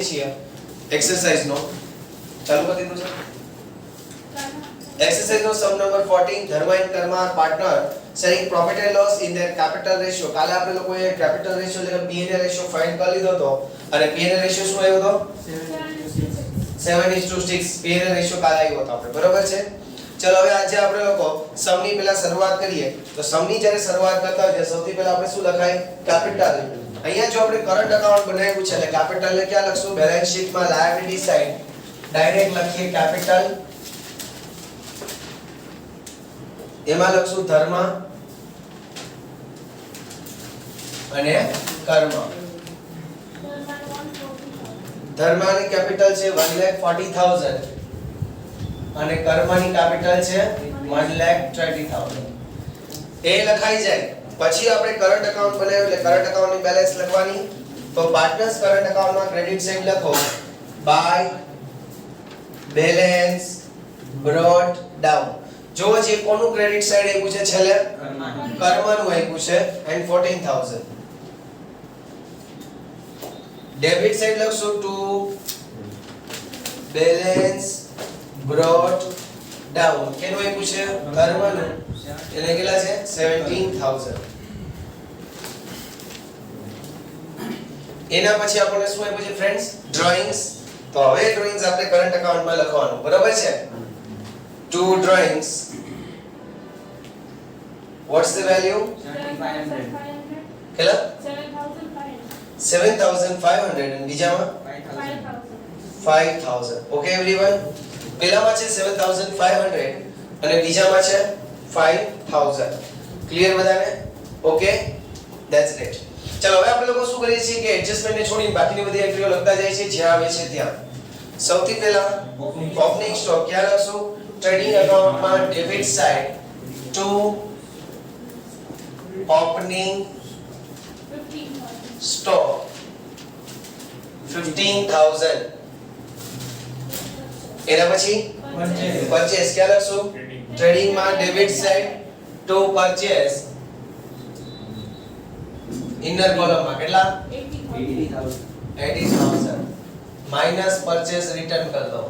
છીએ એક્સરસાઇઝ નો ચાલુ કરી દીધું છે exercise no sum number 14 Dharma and Karma are partner sharing profit and loss in their capital ratio કાલે આપણે લોકોએ કેપિટલ રેશિયો એટલે પીએન રેશિયો ફાઇન્ડ કરી લીધો હતો અને પીએન રેશિયો શું આવ્યો હતો 7:6 પીએન રેશિયો કાલે આવ્યો હતો આપણે બરોબર છે ચલો હવે આજે આપણે લોકો સમ ની પહેલા શરૂઆત કરીએ તો સમ ની જ્યારે શરૂઆત કરતા હોય સૌથી પહેલા આપણે શું લખાય કેપિટલ અહીંયા જો આપણે કરંટ અકાઉન્ટ બનાવ્યું છે એટલે કેપિટલ ને ક્યાં લખશું બેલેન્સ શીટ માં લાયબિલિટી સાઈડ ડાયરેક્ટ લખીએ કેપિટલ એમાં લખશું ધર્મ અને કર્મ ધર્મની કેપિટલ છે 1,40,000 અને કર્મની કેપિટલ છે 1,20,000 એ લખાઈ જાય પછી આપણે કરંટ અકાઉન્ટ બનાવ્યું એટલે કરંટ અકાઉન્ટની બેલેન્સ લખવાની તો પાર્ટનર્સ કરંટ અકાઉન્ટમાં ક્રેડિટ સાઈડ લખો બાય બેલેન્સ બ્રોટ ડાઉન જો જે કોનું ક્રેડિટ સાઈડ આપ્યું છે છેલ્લે કર્મનું આપ્યું છે and 14,000 ડેબિટ સાઈડ લખશું ટુ બેલેન્સ બ્રોટ ડાઉન કેનું આપ્યું છે કર્મનું એટલે કેટલા છે 17,000 એના પછી આપણને શું આપ્યું છે ફ્રેન્ડ્સ ડ્રોઈંગ્સ તો હવે ડ્રોઈંગ્સ આપણે કરંટ અકાઉન્ટમાં લખવાનું બરાબર છે two drawings what's the value 7,500 કેટલા 7,500 7,500 અને બીજામાં 5,000 okay everyone પહેલામાં છે 7,500 અને બીજામાં છે 5,000 ક્લિયર બધાને ઓકે ધેટ્સ ઇટ ચલો હવે આપણે લોકો શું કરીએ છીએ કે એડજસ્ટમેન્ટ ને છોડીને બાકીની બધી એન્ટ્રીઓ લખતા જાય છે જ્યાં આવે છે ત્યાં સૌથી પહેલા ઓપનિંગ સ્ટોક ક્યાં લખશું ટ્રેડિંગ અકાઉન્ટમાં debit side to opening stock 15,000 એના પછી પરચેસ ક્યાં લખશું ટ્રેડિંગ માં debit side to purchase inner column માં કેટલા 80,000 માઈનસ પરચેસ રિટર્ન કરી દો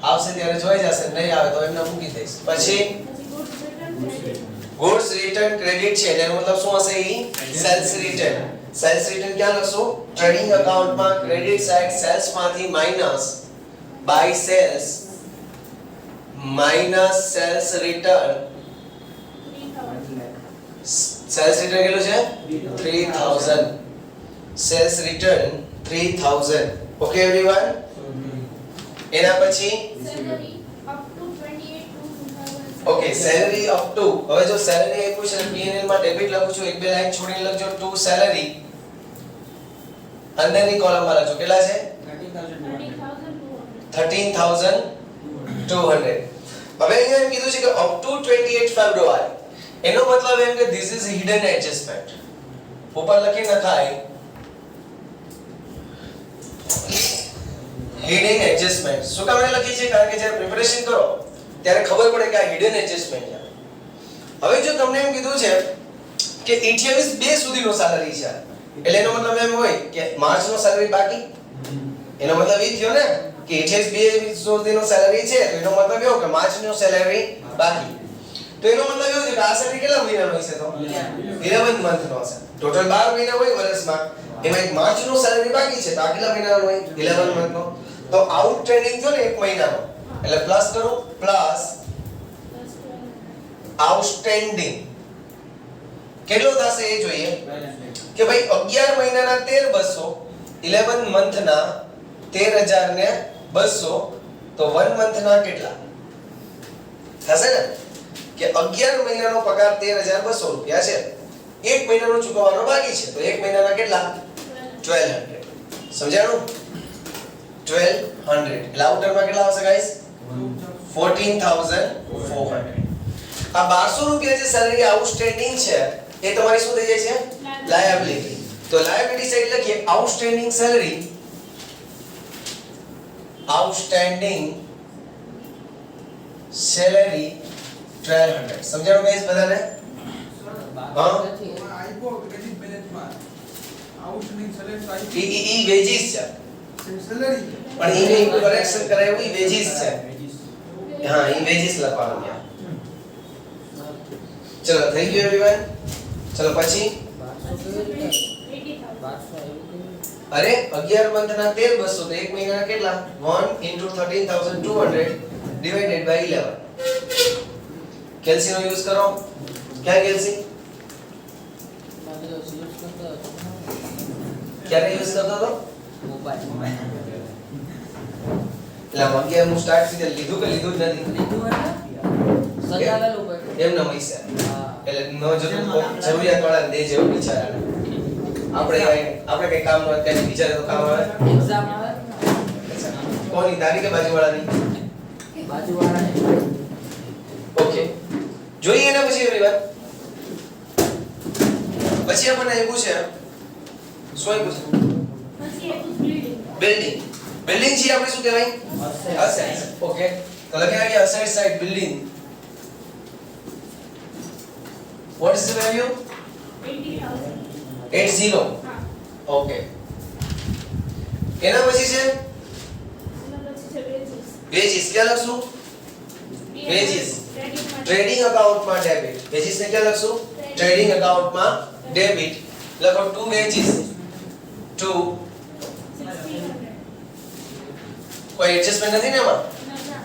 આવશે ત્યારે જોઈ જશે નહીં આવે તો એમને મૂકી દઈશ પછી ગુડ્સ રિટર્ન ક્રેડિટ છે એનો મતલબ શું હશે ઈ સેલ્સ રિટર્ન ક્યાં લખશું ટ્રેડિંગ અકાઉન્ટમાં ક્રેડિટ સાઈડ સેલ્સ માંથી minus by sales minus sales return sales return કેટલું છે 3,000 સેલ્સ રિટર્ન 3,000 ઓકે એવરીવન એના પછી salary up to 28 okay salary up to હવે જો સેલેરી આપ્યું છે પીએનએલ માં ડેબિટ લખું છું એક બે લાઈન છોડીને લખજો ટુ સેલેરી અંદરની કોલમમાં લખજો કેટલા છે 13,200 હવે અહીંયા એમ કીધું છે કે અપ ટુ 28 ફેબ્રુઆરી એનો મતલબ એમ કે ધીસ ઇઝ હિડન એડજસ્ટમેન્ટ ઉપર લખી નખાય હિડન એડજસ્ટમેન્ટ શું કામ લખી છે કારણ કે જ્યારે પ્રિપરેશન કરો ત્યારે ખબર પડે કે આ હિડન એડજસ્ટમેન્ટ છે હવે જો તમને એમ કીધું છે કે 28/2 સુધીનો સેલરી છે એટલે એનો મતલબ એમ હોય કે માર્ચ નો સેલરી બાકી એનો મતલબ એ થયો ને કે 28/2 સુધીનો સેલરી છે તો એનો મતલબ એવો કે માર્ચ નો સેલરી બાકી તો એનો મતલબ એવો છે કે આ સેલરી કેટલા મહિનાનો હશે તો 11 મંથ નો હશે ટોટલ 12 મહિના હોય વર્ષમાં એમાં એક માર્ચ નો સેલરી બાકી છે તો આ કેટલા મહિનાનો હોય 11 મંથ નો તો આઉટસ્ટેન્ડિંગ જો ને એક મહિનાનો એટલે પ્લસ કરો પ્લસ આઉટસ્ટેન્ડિંગ કેટલો થશે એ જોઈએ કે ભાઈ 11 મહિનાના 13,200 11 મંથના 13,200 તો 1 મંથના કેટલા થશે ને કે 11 મહિનાનો પગાર 13,200 રૂપિયા છે એક મહિનાનો ચૂકવવાનો બાકી છે તો એક મહિનાના કેટલા 1,200 સમજાણું 1,200 એટલે આઉટરમાં કેટલા આવશે ગાઈસ 14,400 આ 1200 રૂપિયા જે સેલરી આઉટસ્ટેન્ડિંગ છે એ તમારી શું થઈ જાય છે લાયબિલિટી તો લાયબિલિટી સાઈડ લખીએ આઉટસ્ટેન્ડિંગ સેલરી આઉટસ્ટેન્ડિંગ સેલરી 1,200 સમજાણું ગાઈસ બધાને હા આઈપો ક્રેડિટ બેલેન્સમાં આઉટસ્ટેન્ડિંગ સેલેરી ઈ વેજીસ છે સેલેરી પણ ઈને કરેક્શન કરાયું ઈ વેજીસ છે હા ઈ વેજીસ લખવાનું છે ચલો થઈ ગયું એવરીવન ચલો પછી 80,000. અરે 11 મંથ ના 13,200 તો એક મહિનાના કેટલા 1 * 13,200 ડિવાઇડેડ બાય 11 કેલ્સી નો યુઝ કરો ક્યાં કેલ્સી ક્યારે યુઝ કરતો તો એટલે 11 નું સ્ટાર્ટ સીધે લીધું કે લીધું જ નથી એમને પૈસા એટલે નો જરૂરિયાત વાળા દે જેવું બિચારાને આપણે કઈ કામ નો અત્યારે બિચારે તો કામ આવે કોની તારી કે બાજુવાળાની ઓકે જોઈએ એના પછી એવરીવન પછી આપણને એવું છે શું આવ્યું છે પછી એ building. બિલ્ડિંગ બિલ્ડિંગ છે આપણે શું કહેવાય અસેટ્સ ઓકે તો લખી નાખીએ asset side building what is the value 80,000. 80 હા. ઓકે એના પછી છે એના પછી છે wages. વેજીસ ક્યાં લખશું Wages. Credit માં ટ્રેડિંગ અકાઉન્ટમાં ડેબિટ વેજીસ ને ક્યાં લખશું ટ્રેડિંગ અકાઉન્ટમાં ડેબિટ લખો ટુ વેજીસ ટુ 1,600. કોઈ એડજસ્ટમેન્ટ નથી ને એમાં ના.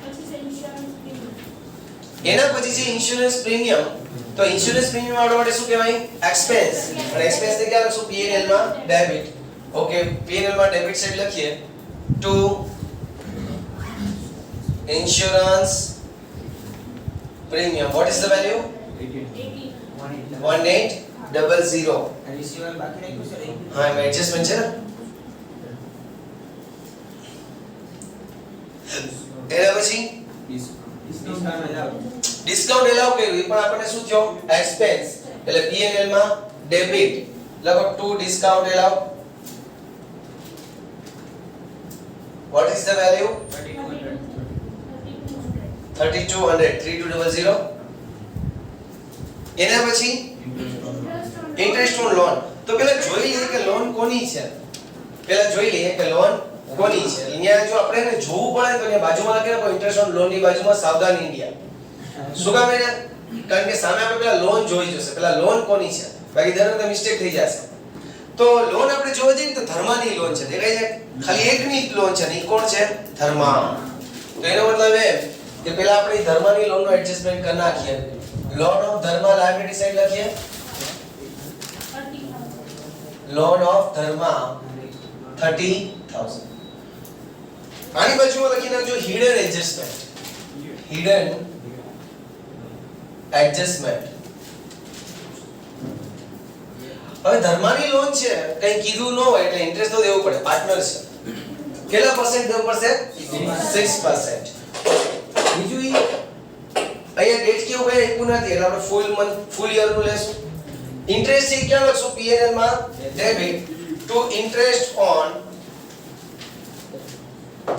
પછી છે insurance premium. એના પછી છે ઇન્સ્યોરન્સ પ્રીમિયમ તો ઇન્સ્યોરન્સ પ્રીમિયમ વાળો માટે શું કહેવાય એક્સપેન્સ અને એક્સપેન્સ ને ક્યાં લખશું P&L માં ડેબિટ ઓકે P&L માં ડેબિટ સાઈડ લખીએ to insurance premium what is the value 80. 1800 receiver બાકી રાખ્યું છે હા એમાં એડજસ્ટમેન્ટ છે ને એના પછી ડિસ્કાઉન્ટ એલાઉ કર્યું એ પણ આપણને શું થયો એક્સપેન્સ એટલે P&L માં ડેબિટ લખો to discount allow what is the value 3200 3200 એના પછી ઇન્ટરેસ્ટ ઓન લોન તો પેલા જોઈ લઈએ કે લોન કોની છે પેલા જોઈ લઈએ કે લોન કોની છે અહીંયા જો આપણે એને જોવું પડે તો અહીંયા બાજુમાં લખેલું કોઈ ઇન્ટરેસ્ટ ઓન લોન ની બાજુમાં સાવધાન ઇન્ડિયા શું કામ એને કારણ કે સામે આપણે પેલા લોન જોઈ જશે પેલા લોન કોની છે બાકી દર વખતે મિસ્ટેક થઈ જશે તો લોન આપણે જોવા જઈએ તો ધર્માની લોન છે દેખાય છે ખાલી એકની લોન છે ને ઈ કોણ છે ધર્મા તો એનો મતલબ એ કે પેલા આપણે ધર્માની લોન નો એડજસ્ટમેન્ટ કરી નાખીએ loan of Dharma liability side લખીએ 30,000. લોન ઓફ ધર્મા 30,000 આની બાજુમાં લખી નાખજો હિડન એડજસ્ટમેન્ટ હિડન એડજસ્ટમેન્ટ હવે ધર્માની લોન છે કઈ કીધું ન હોય એટલે ઇન્ટરેસ્ટ તો દેવું પડે પાર્ટનર છે કેટલા પરસેન્ટ દેવું પડશે 6% બીજું ઈ અહીંયા ડેટ કેવું કઈ આપ્યું નથી એટલે આપણે ફૂલ યર નું લેશું ઇન્ટરેસ્ટ છે ક્યાં લખશું P&L માં debit to interest on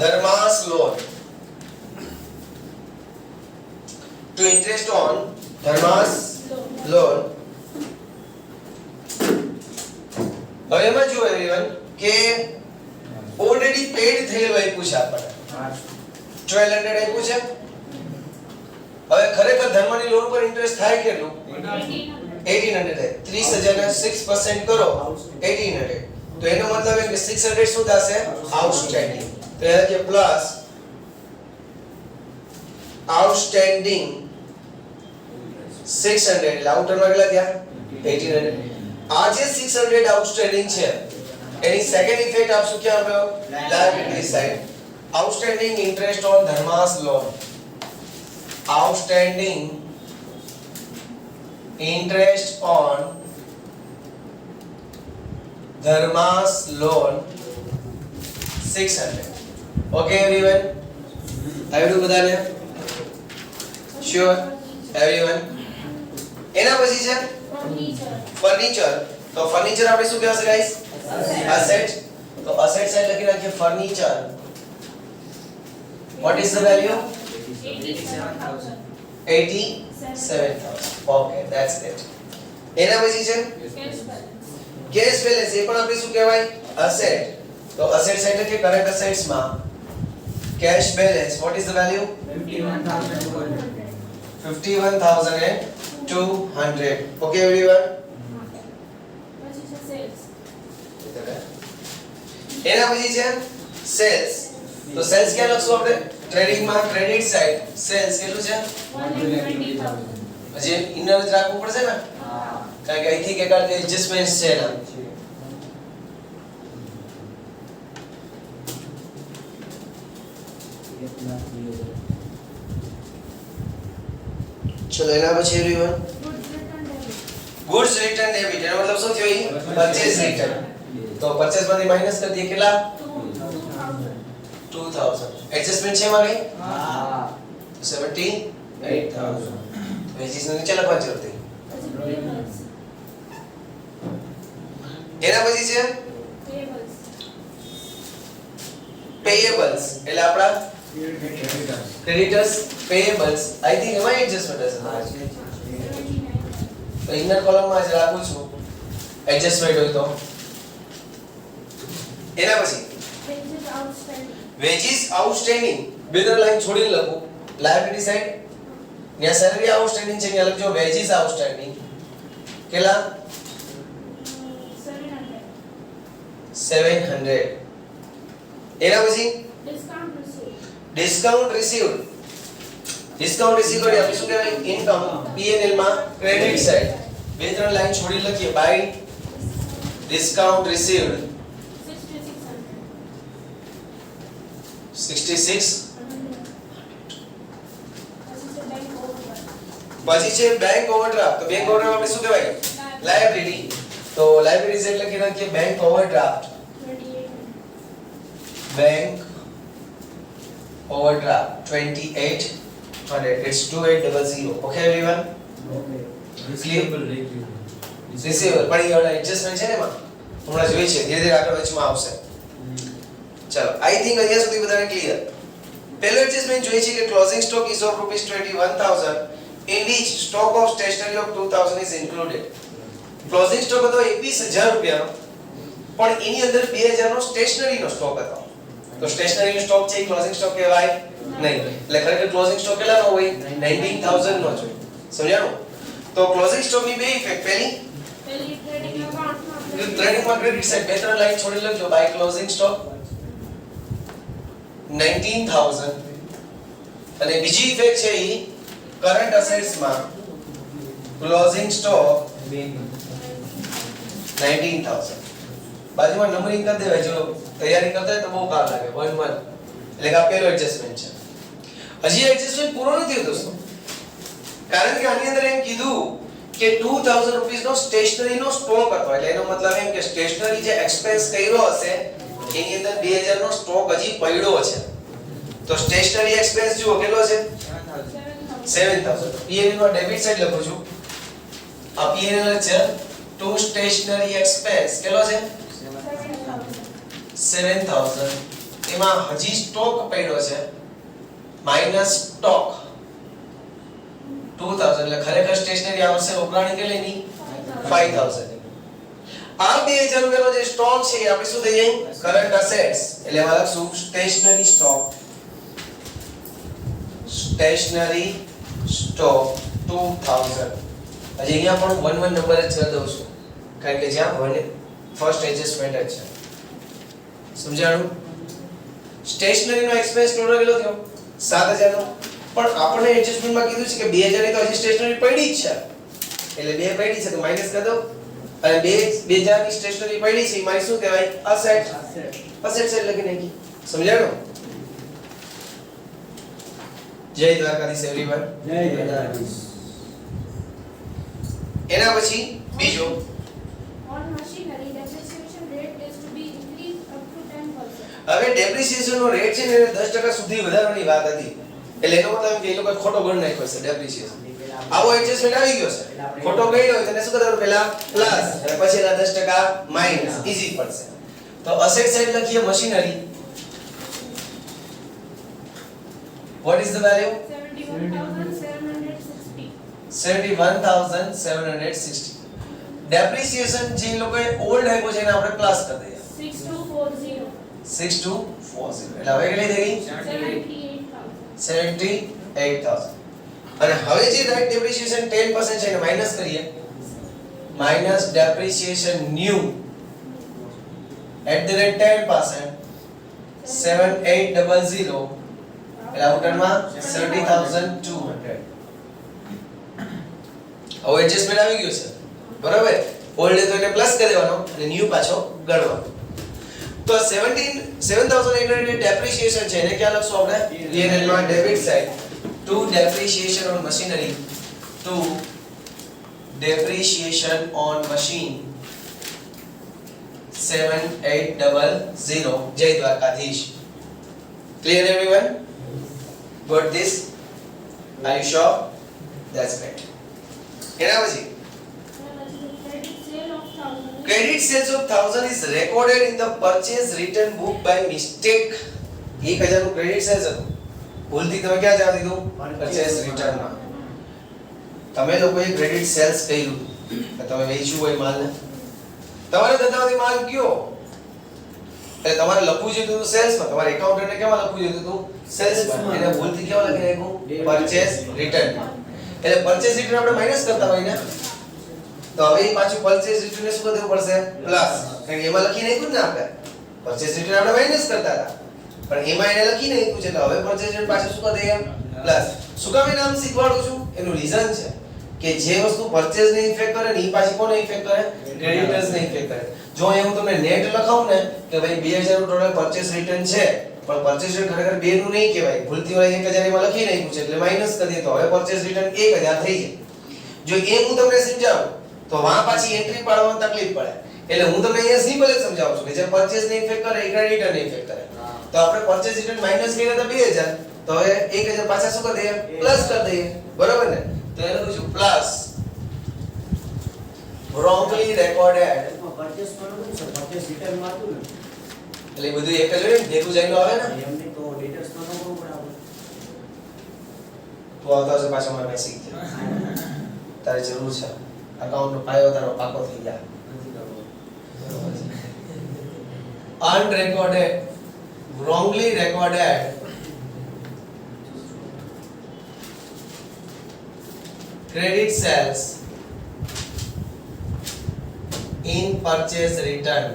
Dharma's loan to interest on Dharma's loan હવે એમાં જો એવરીવન કે ઓલરેડી પેડ થયેલું આપ્યું છે આપણને 1200 આપ્યું છે હવે ખરેખર ધર્મની લોન પર ઇન્ટરેસ્ટ થાય કેટલું 1800 થાય 30000 ને 6% કરો 1800 તો એનો મતલબ એ કે 600 શું થશે આઉટસ્ટેન્ડિંગ તો એ કે પ્લસ આઉટસ્ટેન્ડિંગ 600 એટલે આઉટરમાં કેટલા થયા 1800 આ જે 600 આઉટસ્ટેન્ડિંગ છે એની સેકન્ડ ઇફેક્ટ આપશું ક્યાં આવ્યો liability side outstanding interest on Dharma's loan outstanding interest on Dharma's loan 600 okay everyone આવડું બધાને sure everyone એના પછી છે ફર્નિચર તો ફર્નિચર આપણે શું કહેવાશે ગાઈસ asset તો asset સાઈડ લખી નાખીએ furniture what is the value 87,000. 87,000 okay that's it એના પછી છે Cash balance. કેશ બેલેન્સ એ પણ આપણે શું કહેવાય અસેટ તો અસેટ સાઈડ એટલે કરંટ અસેટ્સ માં cash balance what is the value 51,200. 51200 okay everyone પછી છે સેલ્સ એના પછી છે સેલ્સ તો સેલ્સ ક્યાં લખશું આપણે ટ્રેડિંગ માં ક્રેડિટ સાઈડ સેલ્સ કેટલું છે 1,20,000. પછી ઇનર જ રાખવું પડશે ને કારણ કે અહીંથી કે કાળ એડજસ્ટમેન્ટ છે એના ચલો એના પછી everyone Goods return debit. Goods return debit એનો મતલબ શું થયો અહીં પરચેસ રિટર્ન તો પરચેસ માંથી માઈનસ કરી દઈએ કેટલા 2,000. 2000 એડજસ્ટમેન્ટ છે એમાં કઈ હા. 78 8,000. વેજીસ ને નીચે લખવાની જરૂર હતી પછી payables. એના પછી છે Payables. પેયેબલ્સ એટલે આપડા ક્રેડિટર્સ પેયેબલ્સ આઈ થિંક એમાં એડજસ્ટમેન્ટ હશે હા, છે. 79. તો ઇનર કોલમમાં જ રાખું છું એડજસ્ટમેન્ટ હોય તો એના પછી Wages outstanding. વેજીસ આઉટસ્ટેન્ડિંગ બે ત્રણ લાઈન છોડીને લખું લાયબિલિટી સાઈડ ત્યાં સેલરી આઉટસ્ટેન્ડિંગ છે ત્યાં લખજો વેજીસ આઉટસ્ટેન્ડિંગ કેટલા 700. 700 એના પછી Discount received. Discount received discount receive કરી આપણે શું કહેવાય ઇન્કમ P&L માં ક્રેડિટ સાઈડ બે ત્રણ લાઈન છોડી લખીએ બાય ડિસ્કાઉન્ટ રિસીવ્ડ 6,600. 66 પછી છે બેંક ઓવરડ્રાફ્ટ તો બેંક ઓવરડ્રાફ્ટ આપણે શું કહેવાય લાયબિલિટી તો લાયબિલિટીઝ એટલે કે લખીએ bank overdraft 2,800. bank overdraft 2800 it's 2800 okay everyone Receivable rate. receivable પણ એ એડજસ્ટમેન્ટ છે ને એમાં હમણાં જોઈ છે ધીરે ધીરે આગળ વચમાં આવશે ચલો આઈ થિંક અહીંયા સુધી બધાને ક્લિયર પહેલો એડજસ્ટમેન્ટ જોઈએ છે કે closing stock is of rupees 21,000 in which stock of stationery of 2,000 is included closing stock હતો 21,000 રૂપિયાનો પણ એની અંદર 2,000 નો સ્ટેશનરીનો સ્ટોક હતો તો સ્ટેશનરી નો સ્ટોક છે એ ક્લોઝિંગ સ્ટોક કહેવાય નહીં એટલે ખરેખર ક્લોઝિંગ સ્ટોક કેટલાનો હોય 19,000 નો જોઈએ સમજાણું તો ક્લોઝિંગ સ્ટોક ની બે ઇફેક્ટ પહેલી પહેલી trading account માં ટ્રેડિંગ માં ક્રેડિટ સાઈડ બે ત્રણ લાઈન છોડી લખજો બાય ક્લોઝિંગ સ્ટોક 19,000 અને બીજી ઇફેક્ટ છે એ કરંટ અસેટ્સ માં ક્લોઝિંગ સ્ટોક 19,000 બાજુમાં નંબરિંગ કરી દેવાય જો તૈયારી કરતા હોય તો બહુ કામ લાગે 1 1 એટલે કે આ પહેલો એડજસ્ટમેન્ટ છે હજી એડજસ્ટમેન્ટ પૂરો નથી થયો દોસ્તો કારણ કે આની અંદર એમ કીધું કે 2,000 રૂપીસ નો સ્ટેશનરી નો સ્ટોક હતો એટલે એનો મતલબ એમ કે સ્ટેશનરી જે એક્સપેન્સ કર્યો હશે એની અંદર 2,000 નો સ્ટોક હજી પડ્યો છે તો સ્ટેશનરી એક્સપેન્સ જુઓ કેટલો છે 7,000 P&L નો ડેબિટ સાઈડ લખું છું આ P&L છે ટુ સ્ટેશનરી એક્સપેન્સ કેટલો છે 7,000 એમાં હજી સ્ટોક પડ્યો છે માઈનસ સ્ટોક 2,000 એટલે ખરેખર સ્ટેશનરી આ વર્ષે વપરાણી કેટલીની 5,000 આ 2,000 રૂપિયાનો જે સ્ટોક છે એ આપણે શું થઈ જાય કરંટ અસેટ્સ એટલે એમાં લખશું સ્ટેશનરી સ્ટોક સ્ટેશનરી સ્ટોક 2,000 હજી અહીંયા પણ 1 1 નંબર જ કરી દઉં છું કારણ કે જ્યાં ફર્સ્ટ એડજસ્ટમેન્ટ જ છે સમજાણું સ્ટેશનરી નો એક્સપેન્સ ટોટલ કેટલો થયો 7,000 નો પણ આપણે એડજસ્ટમેન્ટમાં કીધું છે કે 2,000 ની તો હજી સ્ટેશનરી પડી જ છે એટલે 2 પડી છે તો માઈનસ કરી દો અને 2,000 ની સ્ટેશનરી પડી છે એ મારી શું કહેવાય અસેટ અસેટ છે લખી નાખી સમજાણું જય દ્વારકાધીશ એવરીવન જય દ્વારકાધીશ. એના પછી બીજો on machinery depreciation rate is to be increased up to 10%. હવે ડેપ્રિસિએશન નો રેટ છે ને એને 10% સુધી વધારવાની વાત હતી એટલે એનો મતલબ કે એ લોકો ખોટો ગણ નાખ્યો છે ડેપ્રિસિએશન આવો એડજસ્ટમેન્ટ આવી ગયો છે ખોટો ગણ્યો હોય તો એને શું કરવાનું પહેલા પ્લસ અને પછી એના 10% માઈનસ ઈઝી પડશે તો અસેટ સાઈડ લખીએ machinery what is the value 71,760. 71,760 depreciation જે લોકોએ ઓલ્ડ આપ્યો છે એને આપણે પ્લસ કરી દઈએ 6240. 6240 એટલે હવે કેટલી થઈ ગઈ 78,000. 78000 અને હવે જે રાઈટ ડેપ્રિસિએશન 10% છે એને માઈનસ કરીએ માઈનસ ડેપ્રિસિએશન ન્યુ @ 10% 7800 એટલે આઉટરમાં 70200 હવે એડજસ્ટમેન્ટ આવી ગયું છે બરાબર ઓલ્ડ તો એને પ્લસ કરી દેવાનો અને ન્યુ પાછો ગણવાનો તો 7800 ડેપ્રિસિએશન છે એને ક્યાં લખશું આપણે P&L માં debit side to depreciation on machinery to depreciation on machine 7800 જય Dwarkadhish clear everyone got this are you sure that's great એના પછી Credit sales of 1,000. credit sales of 1000 is recorded in the purchase return book by mistake 1000 નું credit sales હતું ભૂલથી તમે ક્યાં જવા દીધું પરચેસ રિટર્નમાં તમે લોકોએ ક્રેડિટ સેલ્સ કર્યું કે તમે વેચ્યું હોય માલને તમારે ધંધામાંથી માલ ગયો એટલે તમારે લખવું જોઈએ તો સેલ્સમાં તમારે એકાઉન્ટન્ટને કેમાં લખવું જોઈએ તો સેલ્સમાં એને ભૂલથી કેવા લખી નાખ્યું પરચેસ રિટર્નમાં એટલે પરચેસ રિટર્ન આપણે માઈનસ કરતા હોય ને તો હવે પાછું પરચેસ રિટર્ન શું કરી દેવું પડશે પ્લસ કારણ કે એમાં લખી નાખ્યું ને આપણે પરચેસ રિટર્ન આપણે માઈનસ કરતા હતા પણ એમાં એને લખી નાખ્યું છે એટલે હવે પરચેસ રિટર્ન પાછું શું કરી દઈએ પ્લસ શું કામ એ નામ શીખવાડું છું એનું રીઝન છે કે જે વસ્તુ પરચેસ ને ઇફેક્ટ કરે ને એ પાછી કોને ઇફેક્ટ કરે ક્રેડિટર્સ ને ઇફેક્ટ કરે જો અહીં હું તમને નેટ લખાવું ને કે ભાઈ 2000 નું ટોટલ પરચેસ રિટર્ન છે પણ પરચેસ રિટર્ન ખરેખર 2 નું નહીં કહેવાય ભૂલથી ઓલા 1000 એમાં લખી નાખ્યું છે એટલે માઈનસ કરી દઈએ તો હવે પરચેસ રિટર્ન 1000 થઈ જાય જો એ હું તમને સમજાવું તો વહાં પાછી એન્ટ્રી પાડવામાં તકલીફ પડે એટલે હું તમને અહીંયા સિમ્પલ જ સમજાવું છું કે જે પરચેસ ને ઇફેક્ટ કરે એ ક્રેડિટર ને ઇફેક્ટ કરે તો આપણે પરચેસ રિટર્ન માઈનસ કર્યા હતા 2000 તો હવે 1000 પાછા શું કરી દઈએ પ્લસ કરી દઈએ બરાબર ને તો એને લખું પ્લસ wrongly recorded પરચેસ કરવું છે પરચેસ રિટર્ન માં હતું ને એટલે એ બધું એક જ હોય ને ભેગું જઈને આવે ને એમને તો ડિટેલ્સ તો નહોતું પણ આપણે તો આવતા હશે પાછા મારે શીખ તારી જરૂર છે અકાઉન્ટ નો પાયો તારો પાકો થઈ જાય unrecorded wrongly recorded credit sales in purchase return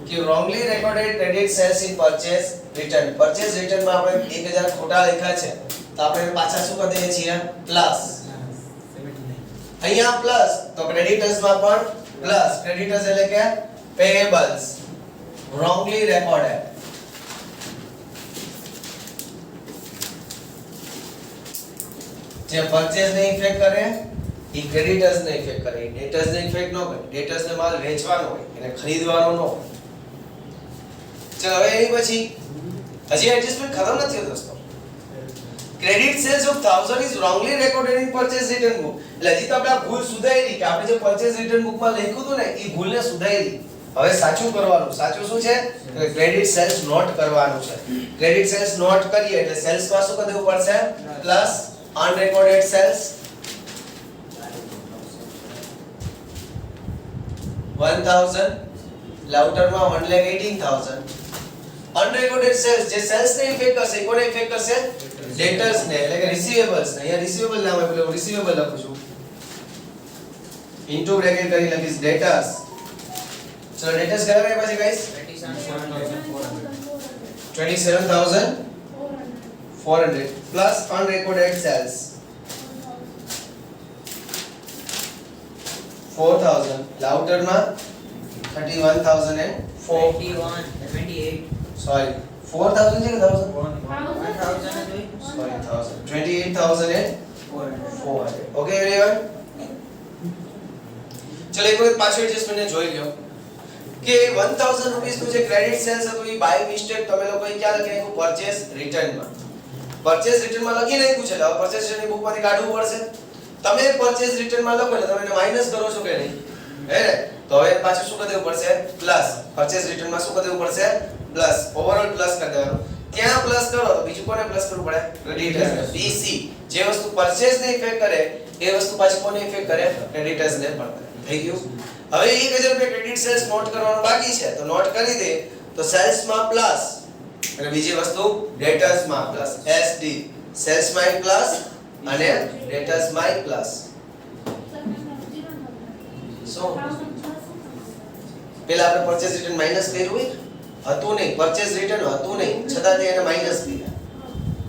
कि wrongly recorded credit sales in purchase return purchase return માં આપણે 1000 ખોટા લખ્યા છે તો આપણે પાછા શું કરી દઈએ છીએ પ્લસ 79 અહીંયા પ્લસ તો ક્રેડિટર્સ માં પણ પ્લસ ક્રેડિટર્સ એટલે કે payables wrongly recorded જે પરચેસ ને ઇફેક્ટ કરે એ ક્રેડિટર્સ ને ઇફેક્ટ કરે ડેટર્સ ને ઇફેક્ટ ન કરે ડેટર્સ ને માલ વેચવાનો હોય એને ખરીદવાનો ન હોય ચલો હવે એની પછી હજી એડજસ્ટમેન્ટ ખતમ નથી થયો દોસ્તો credit sales of 1000 is wrongly recorded in purchase return book એટલે હજી તો આપણે આ ભૂલ સુધારી કે આપણે જે purchase return book માં લખ્યું હતું ને એ ભૂલને સુધારી હવે સાચું કરવાનું સાચું શું છે ક્રેડિટ સેલ્સ નોટ કરવાનું છે ક્રેડિટ સેલ્સ નોટ કરીએ એટલે સેલ્સ માં શું કરી દેવું પડશે પ્લસ unrecorded sales 1000 લાઉટર માં 1,18,000 unrecorded sales જે સેલ્સ ને ઇફેક્ટ કરશે કોને ઇફેક્ટ કરશે ડેટર્સ ને એટલે કે રિસીવેબલ્સ ને અહીંયા રિસીવેબલ નામ આપેલું રિસીવેબલ લખું છું ઇન્ટુ બ્રેકેટ કરી લખીશ ડેટર્સ ચલો ડેટર્સ કરાવે પછી ગાઈસ 27,400 plus unrecorded sales 4,000 લાઉટર માં 31,004 sorry 4,000 છે કે 1,000 sorry 1,000 28,400 okay everyone ચલો એક વખત પાછો એડજસ્ટમેન્ટ ને જોઈ લ્યો કે 1000 રૂપીસ નું જે ક્રેડિટ સેલ્સ હતું એ બાય મિસ્ટેક તમે લોકોએ ક્યાં લખી નાખ્યું પરચેસ રિટર્ન માં પરચેસ રિટર્ન માં લખી નાખ્યું છે એટલે પરચેસ રિટર્ન બુક માંથી કાઢવું પડશે તમે પરચેસ રિટર્ન માં લખો એટલે તમે એને માઈનસ કરો છો કે નહીં હે ને તો હવે પાછું શું કરી દેવું પડશે પ્લસ પરચેસ રિટર્ન માં શું કરી દેવું પડશે પ્લસ ઓવરઓલ પ્લસ કરી દેવાનું ત્યાં પ્લસ કરો તો બીજું કોને પ્લસ કરવું પડે ક્રેડિટર્સ બીસી જે વસ્તુ પરચેઝ ને ઇફેક્ટ કરે એ વસ્તુ પાછી કોને ઇફેક્ટ કરે ક્રેડિટર્સ ને પણ કરે થઈ ગયું હવે 1000 રૂપિયા ક્રેડિટ સેલ્સ નોટ કરવાનું બાકી છે તો નોટ કરી દે તો સેલ્સ માં પ્લસ અને બીજી વસ્તુ ડેટર્સ માં પ્લસ એસડી સેલ્સ માં પ્લસ અને ડેટર્સ માં પ્લસ સો પેલા આપણે પરચેઝ રિટર્ન માઈનસ કર્યું હોય હતું નહીં પરચેઝ રિટર્ન હતું નહીં છતાં તે એને માઈનસ કર્યા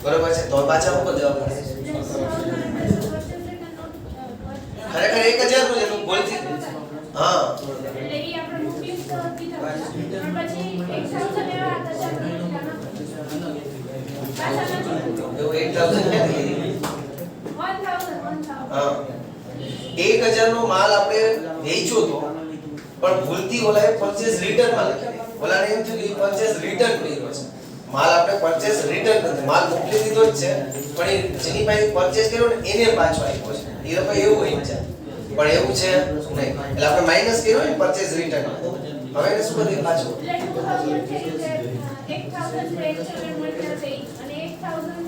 બરોબર છે તો પાછા ઉપર જવાબ મળે ખરેખર 1000 નું એનું ભૂલથી હા એટલે ઈ આપણે મૂકી તો દીધા પણ પછી 1000 એવા હતા જે આપણે પાછા નથી એવું 1000 ક્યાંથી લીધી 1000 હા 1000 નો માલ આપણે વેચ્યો તો પણ ભૂલથી ઓલાએ પરચેઝ રિટર્ન માં લખી ઓલાને એમ થયું કે પરચેઝ રિટર્ન કર્યો છે માલ આપણે પરચેઝ રિટર્ન નથી માલ મોકલી દીધો જ છે પણ એ જેની પાસે પરચેઝ કર્યો ને એને પાછો આપ્યો છે એ લોકો એવું હોય છે પણ એવું છે નહીં એટલે આપણે માઈનસ કર્યો ને પરચેઝ રિટર્ન હવે એને શું કરીએ પાછું એટલે 2000 છે કે 1000 છે એક્સપેરિમેન્ટ મળ્યા છે અને 1000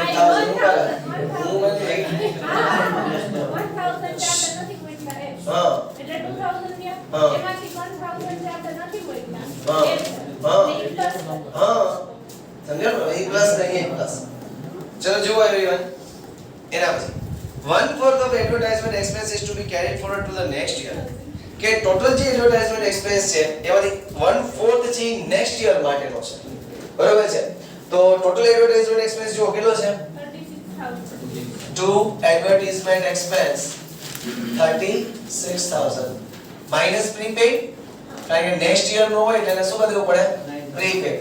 1000 હું મને 1000 હા એટલે 2000 હા. એમાંથી 1000 જે આપણે નથી મળ્યા હા. હા. એ પ્લસ હા સમજ્યો ને એ પ્લસ નહીં એ પ્લસ ચલો જુઓ એવરીવન એના પછી 1/4 of advertisement expense is to be carried forward to the next year કે ટોટલ જે એડવર્ટાઇઝમેન્ટ એક્સપેન્સ છે એમાંથી 1/4 છે નેક્સ્ટ યર માટેનો છે બરોબર છે તો ટોટલ એડવર્ટાઇઝમેન્ટ એક્સપેન્સ જો કેટલો છે 36000 to advertisement expense 36000 minus prepaid કારણ કે નેક્સ્ટ યર નો હોય એટલે એને શું કરી દેવું પડે prepaid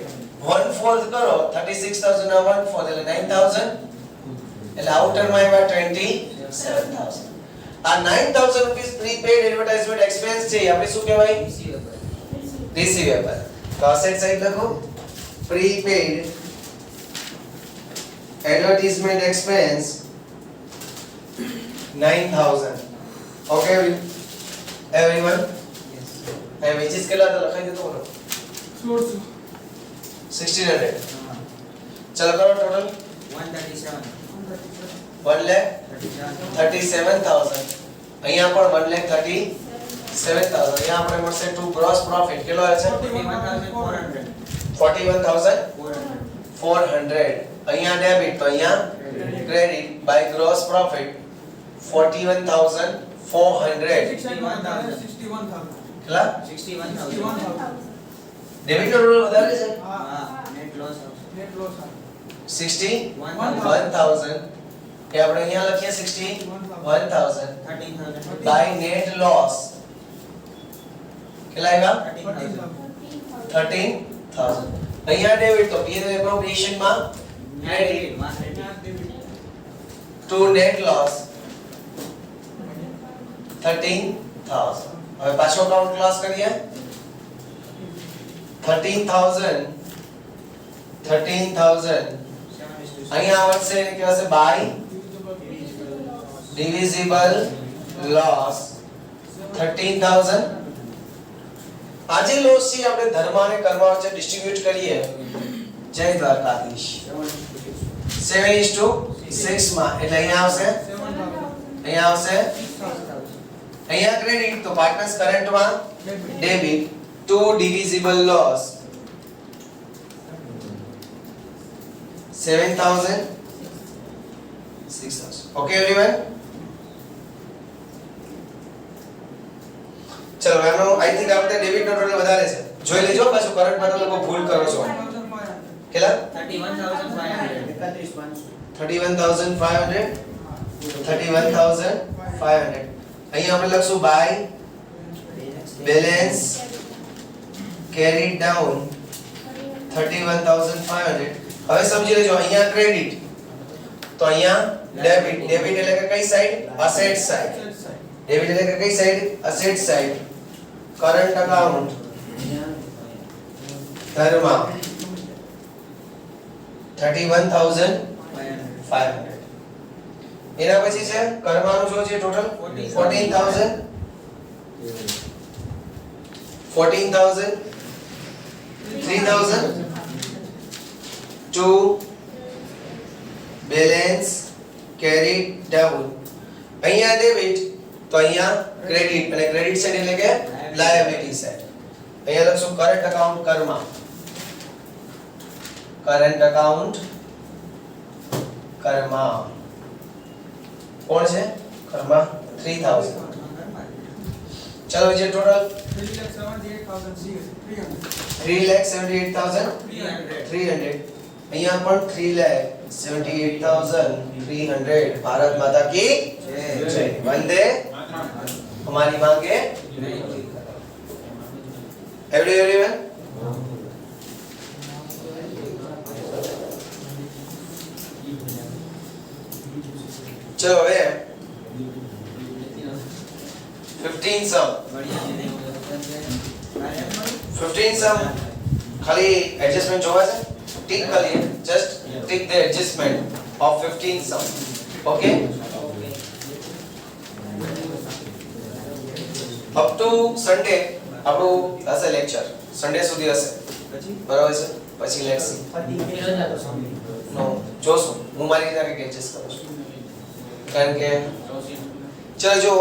1/4 કરો 36000 ના 1/4 એટલે 9000 એટલે આઉટર માં આવ્યા 27000 આ 9000 રૂપીસ prepaid advertisement expense છે એ આપણે શું કહેવાય receivable તો અસેટ સાઈડ લખો prepaid advertisement expense 9000 okay everyone I wages કેટલા હતા લખાઈ દેતો બોલો 1600 ચલો કરો ટોટલ 1,37,000 અહીંયા પણ 1,37,000 અહીંયા આપણે મળશે ટુ ગ્રોસ પ્રોફિટ કેટલો આવે છે 41,400 અહીંયા ડેબિટ તો અહીંયા ક્રેડિટ બાય ગ્રોસ પ્રોફિટ 41,400 કેટલા ડેબિટ નો રોલ વધારે છે 61,000 એ આપણે અહીંયા લખીએ 61,000 બાય નેટ લોસ કેટલા આવ્યા 13,000 અહીંયા ડેબિટ તો પીએલ એપ્રોપ્રિએશન માં ક્રેડિટ ટુ નેટ લોસ 13,000 હવે પાછો કાઉન્ટ ક્લાસ કરીએ 13,000 અહીંયા આવશે કે હશે બાય divisible loss 13,000 આજે લોસ છે આપણે ધર્મ અને કર્મ વચ્ચે ડિસ્ટ્રીબ્યુટ કરીએ જય દ્વારકાધીશ 7:6 માં એટલે અહીંયા આવશે અહીંયા ક્રેડિટ તો પાર્ટનર્સ કરંટ માં debit two divisible loss 7,000 6,000 okay everyone ચલો એનો આઈ થિંક આપણે ડેબિટ નો ટોટલ વધારે છે જોઈ લેજો પાછું કરંટ માં તમે લોકો ભૂલ કરો છો કેટલા 31,500 અહીંયા આપણે લખશું બાય બેલેન્સ કેરીડ ડાઉન 31,500 હવે સમજી લેજો અહીંયા ક્રેડિટ તો અહીંયા ડેબિટ ડેબિટ એટલે કે કઈ સાઈડ અસેટ સાઈડ ડેબિટ એટલે કે કઈ side asset side current account Dharma 31,500 એના પછી છે કર્મનું જો છે total 14,000 3,000 to balance carried down. અહીંયા ડેબિટ તો અહીંયા ક્રેડિટ, અને ક્રેડિટ સાઈડ એટલે કે લાયબિલિટી સાઈડ. અહીંયા લખશું current account Karma. Current account Karma કોણ છે? કર્મા 3000. ચલો જે ટોટલ 3,78,300. અહીંયા પણ 3,78,300. ભારત માતા કી જય. વંદે हमारी मांगे एवरीवन. चलो હવે 15 સમ ખાલી એડજસ્ટમેન્ટ જોવા છે. ટિક કરીએ, just tick the adjustment of 15 sum. Okay, up to Sunday આપણું હશે લેક્ચર. સન્ડે સુધી હશે, બરાબર છે? પછી લેટ્સ સી. નો જોશું, હું મારી રીતે કંઈક એડજસ્ટ કરું છું, કારણ કે ચલો જો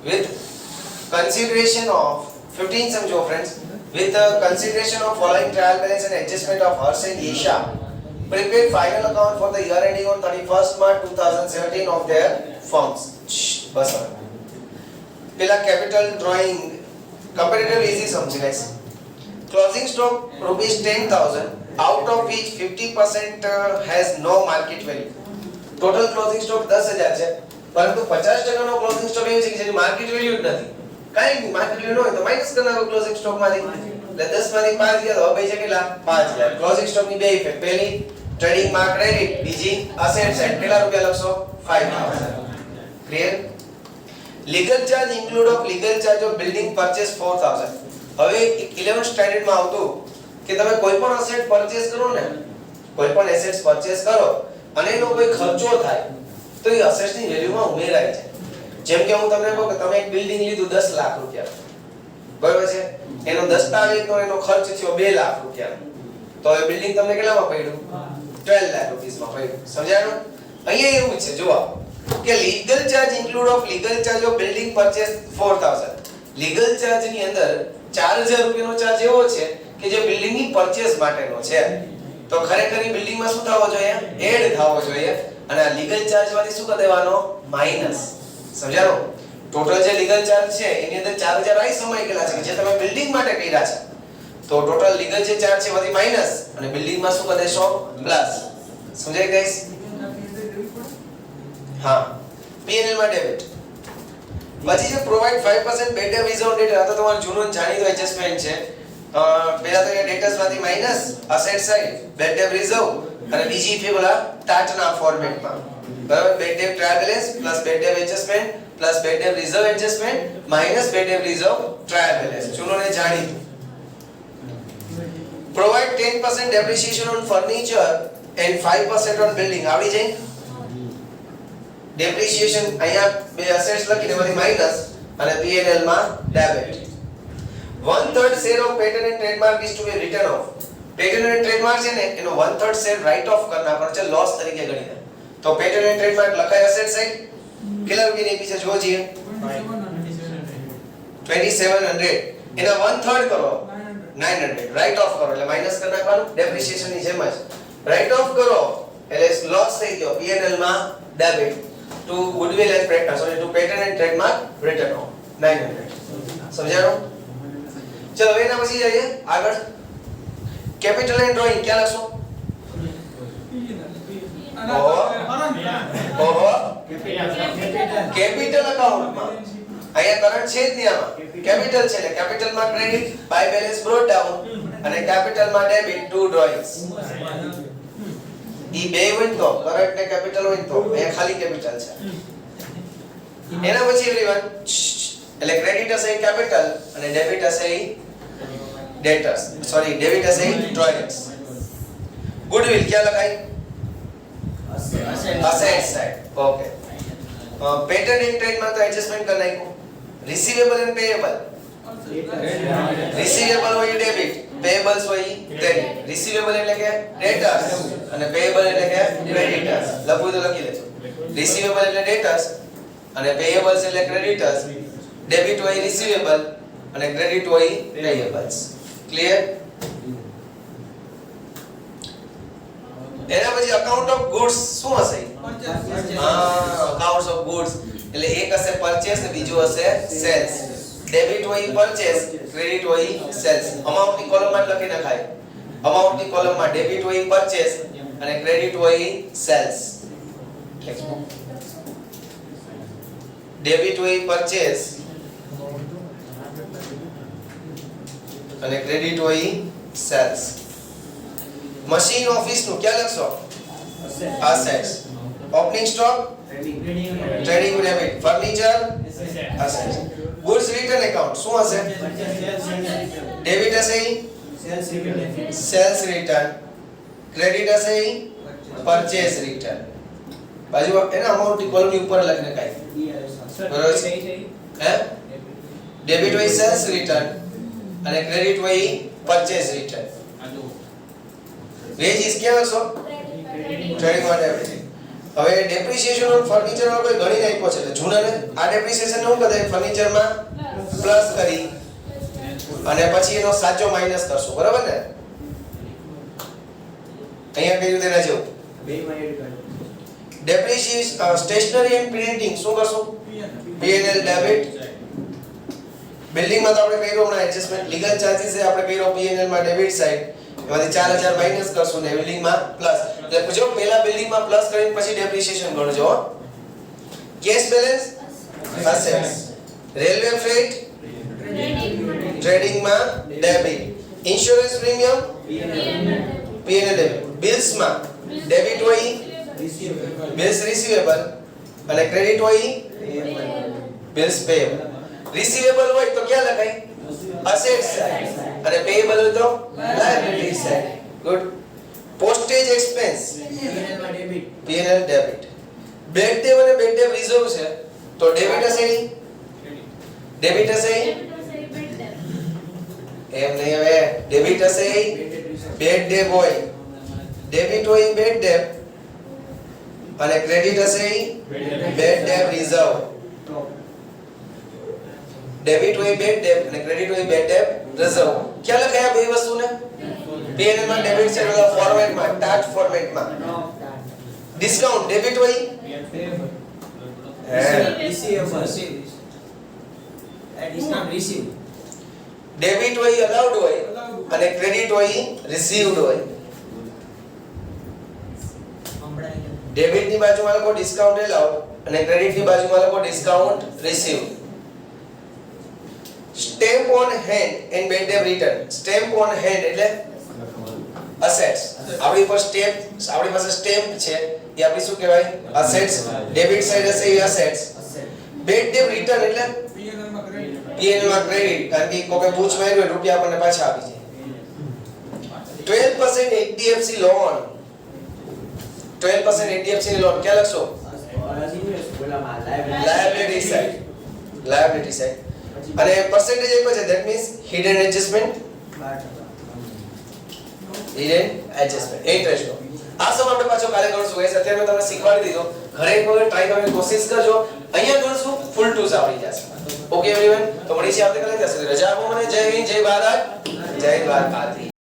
with consideration of 15 સમજો friends, with the consideration of following trial balance and adjustment of Harsh and Yesha prepared final account for the year ending on 31st March 2017 of their firms. બસ હવે પેલા capital drawing comparative easy સમજી guys. closing stock rupees 10,000 out of which 50% has no market value. total closing stock 10,000 છે, પરંતુ 50% નો closing stock એવો છે કે જેની market value જ નથી. કાઈ નહીં, માર્કેટ વેલ્યુ ન હોય તો માઈનસ કરી નાખો ક્લોઝિંગ સ્ટોક માંથી. એટલે 10 માંથી 5 ગયા તો હવે છે કેટલા? 5,000. ક્લોઝિંગ સ્ટોક ની બે ઇફેક્ટ, પહેલી ટ્રેડિંગ માં ક્રેડિટ, બીજી અસેટ સાઈડ. કેટલા રૂપિયા લખશો? 5,000. Clear? Legal charge include of legal charge of building purchase 4,000. હવે 11th સ્ટાન્ડર્ડ માં આવતું કે તમે કોઈ પણ અસેટ પરચેસ કરો ને, કોઈ પણ એસેટ્સ પરચેસ કરો અને એનો કોઈ ખર્ચો થાય તો એ અસેટ્સ ની વેલ્યુમાં ઉમેરાય છે. જેમ કે હું તમને કહું કે તમે એક બિલ્ડિંગ લીધું 10 લાખ રૂપિયા, બરાબર છે? એનો દસ્તાવેજનો એનો ખર્ચ થયો 2 લાખ રૂપિયા, તો એ બિલ્ડિંગ તમને કેટલામાં પડ્યું? 12 લાખ રૂપિયામાં પડ્યું. સમજાયું? અહીંયા એવું છે, જુઓ કે legal charge include of legal charge of building purchase 4,000. Legal charge ની અંદર 4,000 રૂપિયાનો ચાર્જ એવો છે કે જે બિલ્ડિંગ ની પરચેસ માટેનો છે. તો ખરેખર એ બિલ્ડિંગ માં શું થવો જોઈએ? એડ થવો જોઈએ. અને આ લીગલ ચાર્જ માંથી શું કરી દેવાનો? માઈનસ. સમજાણો? ટોટલ જે લીગલ ચાર્જ છે એની અંદર 4,000 આઈ સમય ગયેલા છે કે જે તમે બિલ્ડિંગ માટે કર્યા છે. તો ટોટલ લીગલ જે ચાર્જ છે એમાંથી માઈનસ અને બિલ્ડિંગ માં શું કરી દેશો? પ્લસ. સમજાઈ ગઈસ? હા, P&L માં ડેબિટ. પછી જે provide 5% bad debt reserve debt, આ તો તમારું જૂનું જાણીતું એડજસ્ટમેન્ટ છે. પહેલા તો એ ડેટર્સ માંથી minus asset side bad debt reserve, અને બીજી ફેબલા ટાટના ફોર્મેટમાં, બરાબર? Bad debt trial balance plus bad debt adjustment plus bad debt reserve adjustment minus bad debt reserve trial balance. જૂનોને જાણીતું. Provide 10% depreciation on furniture and 5% on building. આવડી જાય? depreciation અહીંયા બે અસેટ્સ લખીને એમાંથી માઈનસ અને P&L માં debit. 1/3 share of patent and trademark is to be written off. Patent અને ટ્રેડમાર્ક છે ને એનો 1/3 શેર રાઈટ ઓફ કરી નાખવાનો છે, લોસ તરીકે ગણીને. તો પેટન્ટ અને ટ્રેડમાર્ક લખાય અસેટ સાઈડ. કેટલા રૂપિયાની પીછે જોવો જોઈએ? 2700. એના 1/3 કરો 900, રાઈટ ઓફ કરો એટલે માઈનસ કરી નાખવાનું. ડેપ્રિસિએશન ની જેમ જ રાઈટ ઓફ કરો એટલે લોસ થઈ ગયો. P&L માં debit to goodwill and sorry to patent and trademark return of 900. સમજાણું? ચલો હવે એના પછી જઈએ આગળ. કેપિટલ એન્ડ ડ્રોઈંગ ક્યાં લખશો? ઓહો કેપિટલ અકાઉન્ટમાં. અહીંયા કરંટ છે જ નહીં, આમાં કેપિટલ છે એટલે કેપિટલ માં credit by balance brought down અને કેપિટલ માં ડેબિટ ટુ ડ્રોઈંગ્સ. ઈ બે હોય તો કરંટ ને કેપિટલ હોય તો અહીંયા ખાલી કેપિટલ છે. એના પછી એવરીવન એટલે ક્રેડિટ હશે કેપિટલ અને ડેબિટ હશે ડેટર્સ, સોરી ડેબિટ હશે ડ્રોઈંગ્સ. ગુડવિલ ક્યાં લખાય? Asset side. Okay. Patent and trademark તો એડજસ્ટમેન્ટ કરી નાખ્યું. રિસીવેબલ એન્ડ પેયેબલ, રિસીવેબલ હોય ડેબિટ પેયેબલ્સ હોય ક્રેડિટ, રિસીવેબલ એટલે કે ડેટર્સ અને પેયેબલ એટલે કે ક્રેડિટર્સ. લખવું તો લખી લેજો. રિસીવેબલ એટલે ડેટર્સ અને પેયેબલ્સ એટલે ક્રેડિટર્સ. ડેબિટ હોય રિસીવેબલ અને ક્રેડિટ હોય પેયેબલ્સ. ક્લિયર? એના પછી અકાઉન્ટ ઓફ ગુડ્સ શું હશે? અકાઉન્ટ્સ ઓફ ગુડ્સ એટલે એક હશે પરચેસ ને બીજું હશે સેલ્સ. ડેબિટ હોય પરચેસ, ક્રેડિટ હોય સેલ્સ. અમાઉન્ટ ની કોલમમાં લખી નખાય. અમાઉન્ટ ની કોલમમાં ડેબિટ હોય પરચેસ અને ક્રેડિટ હોય સેલ્સ. ડેબિટ હોય પરચેસ અને ક્રેડિટ હોય સેલ્સ. મશીન ઓફિસ નું ક્યાં લખશો? assets. Opening stock trading debit. Furniture assets. Goods return account શું હશે? ડેબિટ હશે સેલ્સ રિટર્ન, ક્રેડિટ હશે પરચેસ રિટર્ન. બાજુ એના અમાઉન્ટ ની કોલમની ઉપર લખીને કાઈ બરાબર છે? હે ડેબિટ હોય સેલ્સ રિટર્ન અને ક્રેડિટ હોય પરચેસ રિટર્ન. વેજીસ ક્યાં લખશો? ટ્રેડિંગ માં ડેબિટ. હવે ડેપ્રિસિએશન ઓન ફર્નિચર માં કોઈ ગણી નાખ્યો છે એટલે જૂનાને આ ડેપ્રિસિએશન ને હું કદાય ફર્નિચર માં પ્લસ કરી અને પછી એનો સાચો માઈનસ કરશું. બરાબર ને? અહીંયા કઈ રીતે ના જેવું બેમાં એડ કરો. ડેપ્રિસિએશન સ્ટેશનરી એન્ડ પ્રિન્ટિંગ શું કરશું? P&L debit. બિલ્ડિંગ માં તો આપણે કર્યો હમણાં એડજસ્ટમેન્ટ. લીગલ ચાર્જીસ એ આપણે કર્યો P&L માં ડેબિટ સાઈડ. એમાંથી 4000 માઈનસ કરશું ને બિલ્ડિંગ માં પ્લસ. એટલે જો પહેલા બિલ્ડિંગ માં પ્લસ કરીને પછી ડેપ્રિસિએશન ગણજો. Cash balance assets. Railway freight trading માં debit. Insurance premium P&L debit. Bills માં ડેબિટ હોય બિલ્સ રિસીવેબલ અને ક્રેડિટ હોય બિલ્સ પેયેબલ. રિસીવેબલ હોય તો ક્યાં લખાય? અસેટ્સ સાઈડ અને પેયેબલ હોય તો liability side. Good. Postage expense P&L માં debit. P&L debit. Bed Dave અને બેડ ડેવ રિઝર્વ છે તો ડેબિટ હશે ડેબિટ હશે એમ નહીં. હવે ડેબિટ હશે બેડ ડેવ હોય, ડેબિટ હોય બેડ ડેવ અને ક્રેડિટ હશે બેડ ડેવ રિઝર્વ. ડેબિટ હોય બેડ ડેબ અને ક્રેડિટ હોય બેડ ડેબ રિઝર્વ. ક્યાં લખાયા બે વસ્તુને? P&L માં ડેબિટ છે એટલે ફોર્મેટમાં ટાટ ફોર્મેટમાં. ડિસ્કાઉન્ટ ડેબિટ હોય ડેબિટ હોય અલાઉડ હોય અને ક્રેડિટ હોય રિસીવ્ડ હોય. ડેબિટ ની બાજુમાં લખો ડિસ્કાઉન્ટ અલાઉડ અને ક્રેડિટ ની બાજુમાં લખો discount received. Stamp on hand and bad debt return. Stamp on hand એટલે અસેટ્સ. આપણી પાસે સ્ટેમ્પ છે એ આપણી શું કહેવાય? અસેટ્સ. ડેબિટ સાઈડ હશે એ અસેટ્સ. બેડ ડેબ રિટર્ન એટલે P&L માં ક્રેડિટ. કારણ કે કોઈ પૂછ માર્યો હોય રૂપિયા આપણને પાછા આપી જાય. 12% HDFC લોન. 12% HDFC ની લોન ક્યાં લખશો? Liability side. Liability side. અને percentage આપ્યો છે that means hidden adjustment. hidden adjustment interest નો. આ સમ આપણે પાછો કાલે ગણશું. ગાઈસ અત્યારે મેં તમને શીખવાડી દીધો. ઘરે એક વખત ટ્રાય કરવાની કોશિશ કરજો. અહીંયા ગણશું ફૂલ ટૂસ આવડી જશે. Okay everyone. તો મળી છે આવતીકાલે. ત્યાં સુધી રજા આપો મને. જય હિન્દ, જય ભારત, જય દ્વારકાધીશ.